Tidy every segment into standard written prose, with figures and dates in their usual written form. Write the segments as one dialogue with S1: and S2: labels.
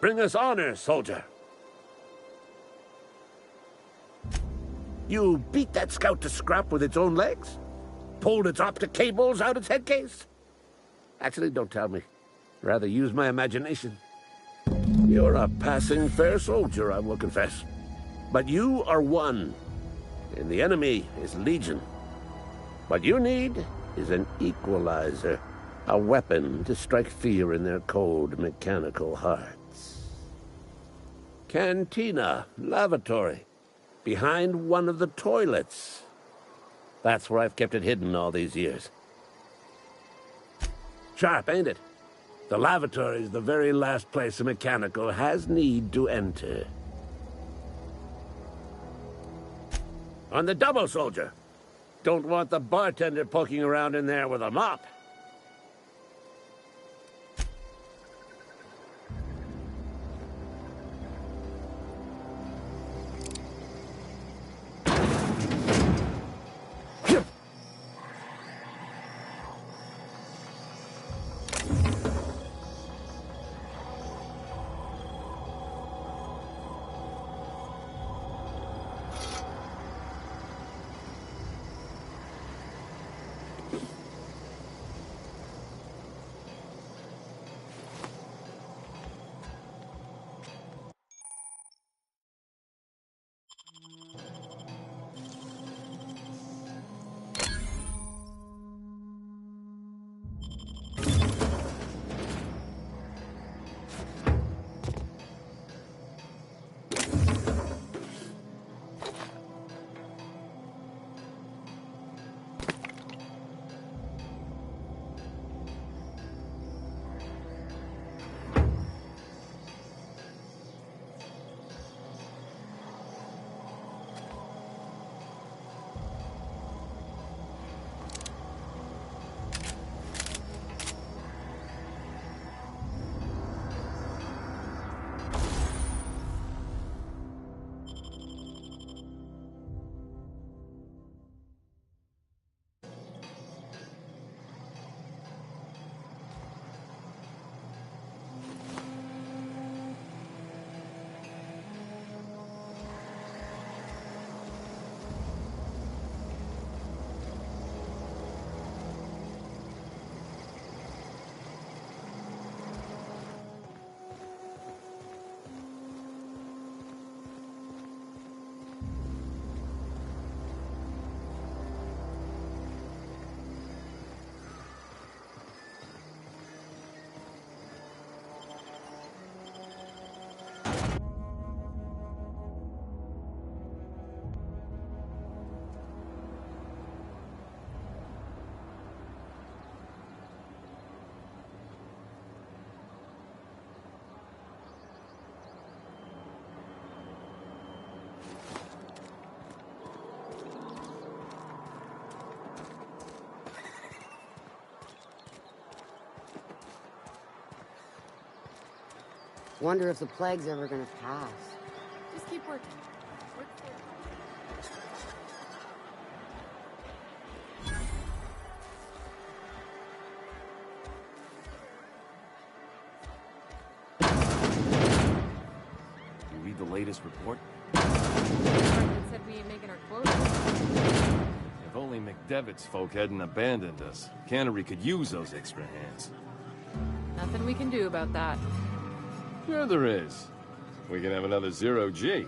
S1: Bring us honor, soldier. You beat that scout to scrap with its own legs? Pulled its optic cables out its headcase? Actually, don't tell me. Rather use my imagination. You're a passing fair soldier, I will confess. But you are one, and the enemy is legion. What you need is an equalizer, a weapon to strike fear in their cold, mechanical hearts. Cantina, lavatory, behind one of the toilets. That's where I've kept it hidden all these years. Sharp, ain't it? The lavatory is the very last place a mechanical has need to enter. On the double, soldier. Don't want the bartender poking around in there with a mop.
S2: Wonder if the plague's ever gonna pass.
S3: Just keep working. Work for
S4: You read the latest report?
S3: Department said we ain't making our quota.
S4: If only McDevitt's folk hadn't abandoned us. Cannery could use those extra hands.
S3: Nothing we can do about that.
S4: Sure there is. We can have another zero-G.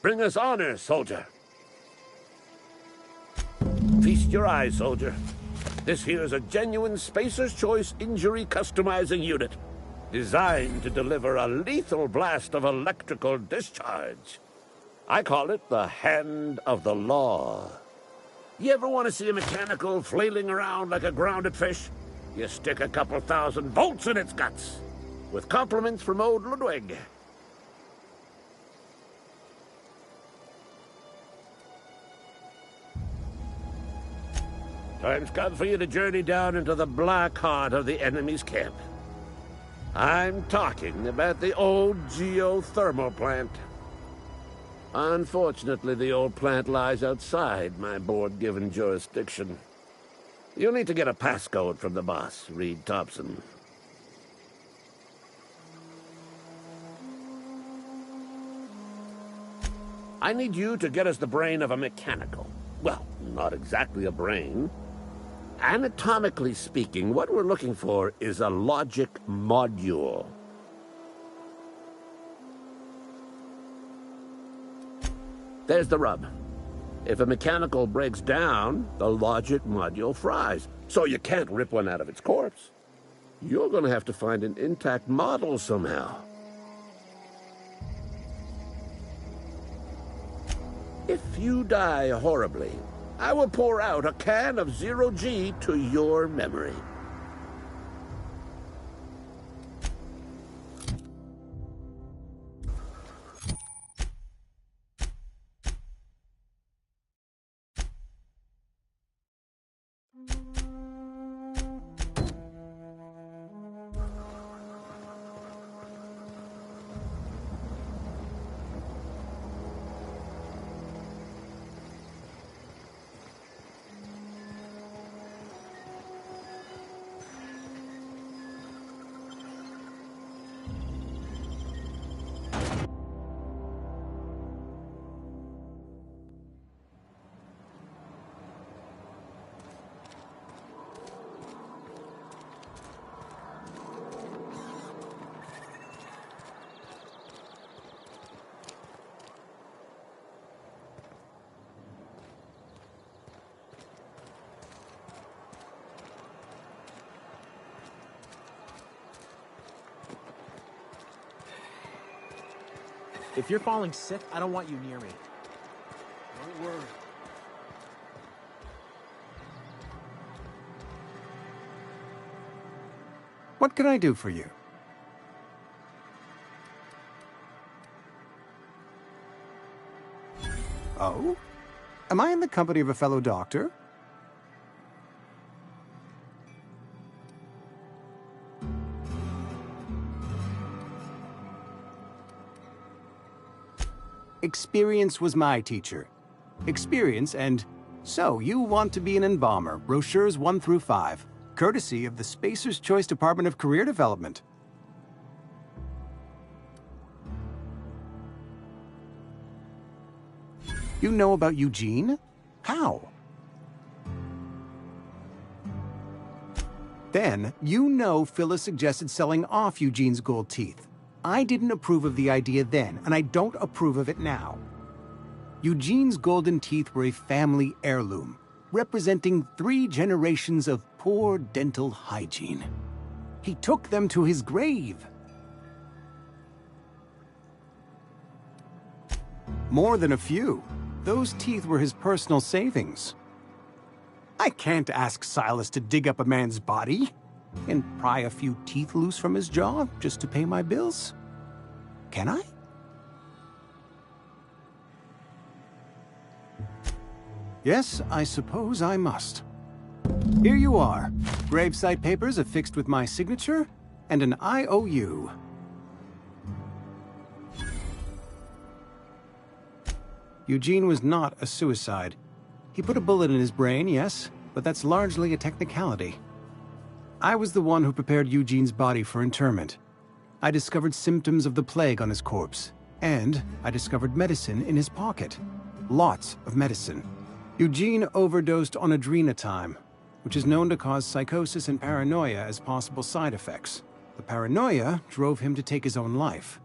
S1: bring us honor, soldier. Feast your eyes, soldier. This here's a genuine Spacer's Choice injury customizing unit, designed to deliver a lethal blast of electrical discharge. I call it the Hand of the Law. You ever want to see a mechanical flailing around like a grounded fish? You stick a couple thousand volts in its guts. With compliments from old Ludwig. Time's come for you to journey down into the black heart of the enemy's camp. I'm talking about the old geothermal plant. Unfortunately, the old plant lies outside my board-given jurisdiction. You'll need to get a passcode from the boss, Reed Thompson. I need you to get us the brain of a mechanical. Well, not exactly a brain. Anatomically speaking, what we're looking for is a logic module. There's the rub. If a mechanical breaks down, the logic module fries. So you can't rip one out of its corpse. You're going to have to find an intact model somehow. If you die horribly, I will pour out a can of 0G to your memory.
S5: If you're falling sick, I don't want you near me.
S1: Don't worry.
S6: What can I do for you? Oh? Am I in the company of a fellow doctor? Experience was my teacher. Experience and... So, you want to be an embalmer, brochures 1 through 5, courtesy of the Spacer's Choice Department of Career Development. You know about Eugene? How? Then, you know Phyllis suggested selling off Eugene's gold teeth. I didn't approve of the idea then, and I don't approve of it now. Eugene's golden teeth were a family heirloom, representing 3 generations of poor dental hygiene. He took them to his grave. More than a few. Those teeth were his personal savings. I can't ask Silas to dig up a man's body and pry a few teeth loose from his jaw just to pay my bills. Can I? Yes, I suppose I must. Here you are. Gravesite papers affixed with my signature and an IOU. Eugene was not a suicide. He put a bullet in his brain, yes, but that's largely a technicality. I was the one who prepared Eugene's body for interment. I discovered symptoms of the plague on his corpse, and I discovered medicine in his pocket. Lots of medicine. Eugene overdosed on adrenatime, which is known to cause psychosis and paranoia as possible side effects. The paranoia drove him to take his own life.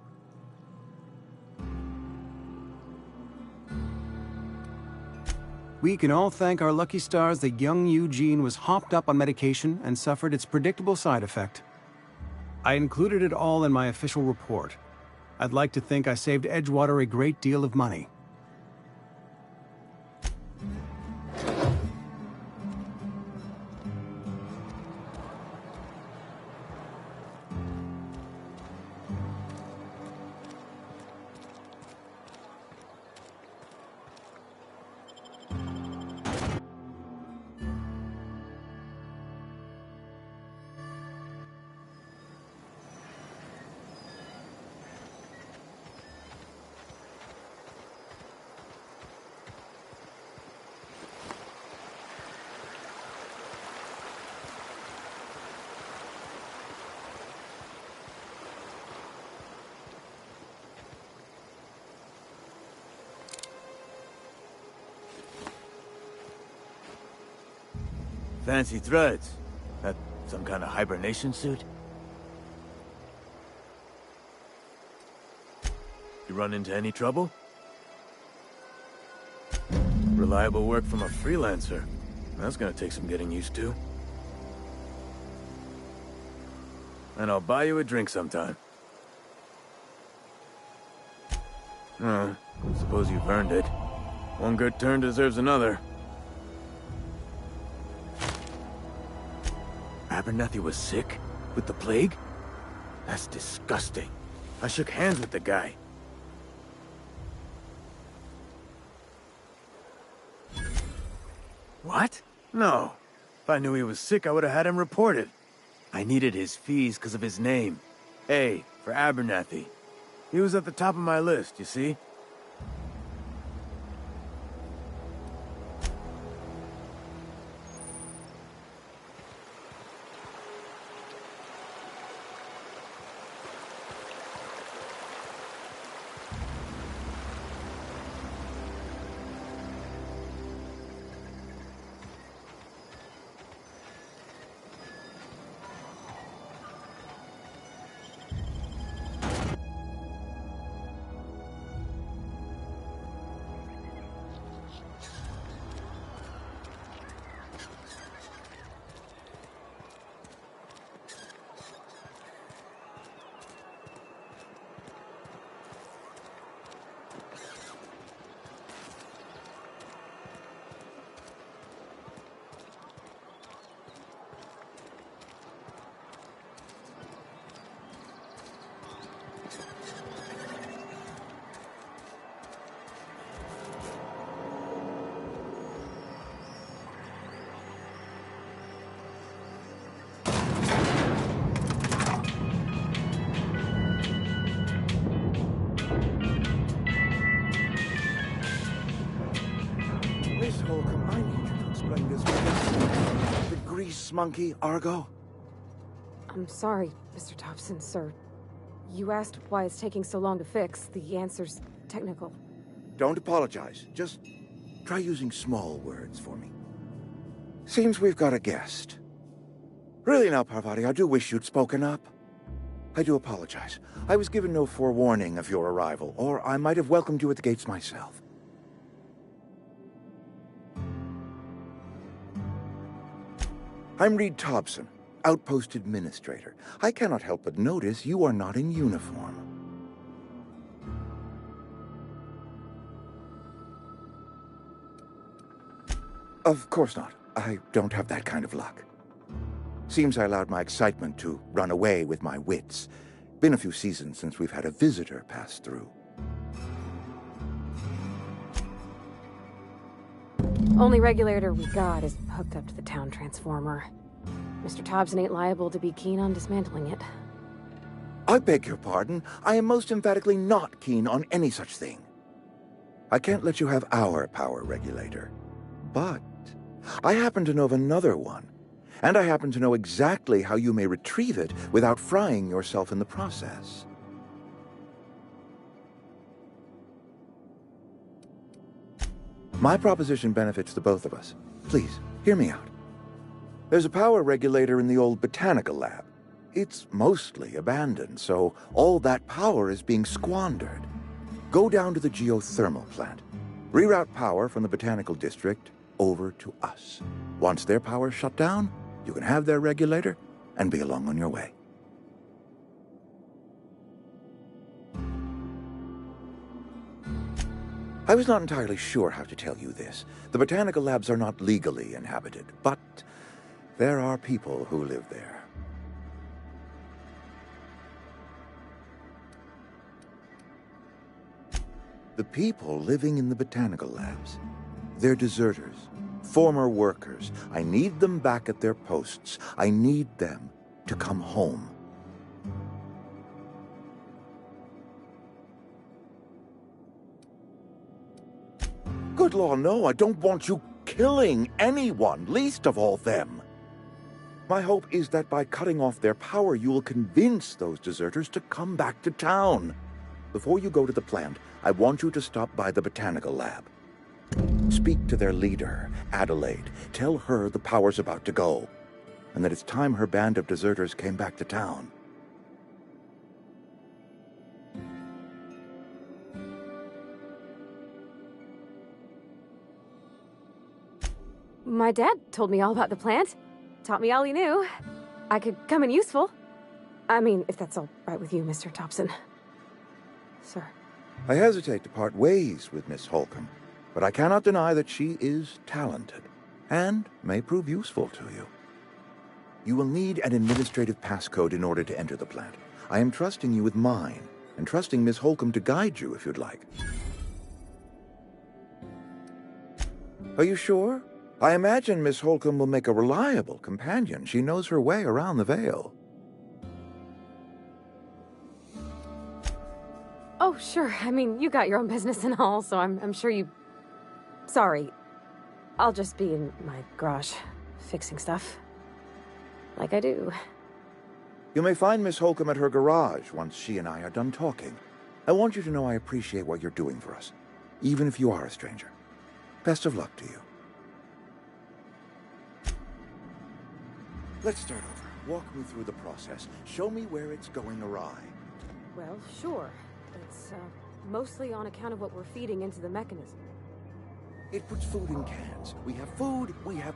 S6: We can all thank our lucky stars that young Eugene was hopped up on medication and suffered its predictable side effect. I included it all in my official report. I'd like to think I saved Edgewater a great deal of money.
S7: Fancy threads. That some kind of hibernation suit? You run into any trouble? Reliable work from a freelancer. That's gonna take some getting used to. And I'll buy you a drink sometime. I suppose you've earned it. One good turn deserves another. Abernathy was sick? With the plague? That's disgusting. I shook hands with the guy. What? No. If I knew he was sick, I would have had him reported. I needed his fees because of his name. A, for Abernathy. He was at the top of my list, you see?
S8: Miss Holcomb, I need you to explain this to the grease monkey, Argo.
S3: I'm sorry, Mr. Thompson, sir. You asked why it's taking so long to fix. The answer's technical.
S8: Don't apologize. Just try using small words for me. Seems we've got a guest. Really now, Parvati, I do wish you'd spoken up. I do apologize. I was given no forewarning of your arrival, or I might have welcomed you at the gates myself. I'm Reed Thompson, Outpost Administrator. I cannot help but notice you are not in uniform. Of course not. I don't have that kind of luck. Seems I allowed my excitement to run away with my wits. Been a few seasons since we've had a visitor pass through.
S3: Only regulator we got is hooked up to the town transformer. Mr. Thompson ain't liable to be keen on dismantling it.
S8: I beg your pardon. I am most emphatically not keen on any such thing. I can't let you have our power regulator. But I happen to know of another one. And I happen to know exactly how you may retrieve it without frying yourself in the process. My proposition benefits the both of us. Please, hear me out. There's a power regulator in the old botanical lab. It's mostly abandoned, so all that power is being squandered. Go down to the geothermal plant. Reroute power from the botanical district over to us. Once their power's shut down, you can have their regulator and be along on your way. I was not entirely sure how to tell you this. The botanical labs are not legally inhabited, but there are people who live there. The people living in the botanical labs, they're deserters, former workers. I need them back at their posts. I need them to come home. Good law, no, I don't want you killing anyone, least of all them. My hope is that by cutting off their power, you will convince those deserters to come back to town. Before you go to the plant, I want you to stop by the botanical lab. Speak to their leader, Adelaide. Tell her the power's about to go, and that it's time her band of deserters came back to town.
S3: My dad told me all about the plant. Taught me all he knew. I could come in useful. I mean, if that's all right with you, Mr. Thompson. Sir.
S8: I hesitate to part ways with Miss Holcomb, but I cannot deny that she is talented and may prove useful to you. You will need an administrative passcode in order to enter the plant. I am trusting you with mine, and trusting Miss Holcomb to guide you if you'd like. Are you sure? I imagine Miss Holcomb will make a reliable companion. She knows her way around the Vale.
S3: Oh, sure. I mean, you got your own business and all, so I'm sure you... Sorry. I'll just be in my garage, fixing stuff. Like I do.
S8: You may find Miss Holcomb at her garage once she and I are done talking. I want you to know I appreciate what you're doing for us, even if you are a stranger. Best of luck to you. Let's start over. Walk me through the process. Show me where it's going awry.
S3: Well, sure. It's, mostly on account of what we're feeding into the mechanism.
S8: It puts food in cans. We have food, we have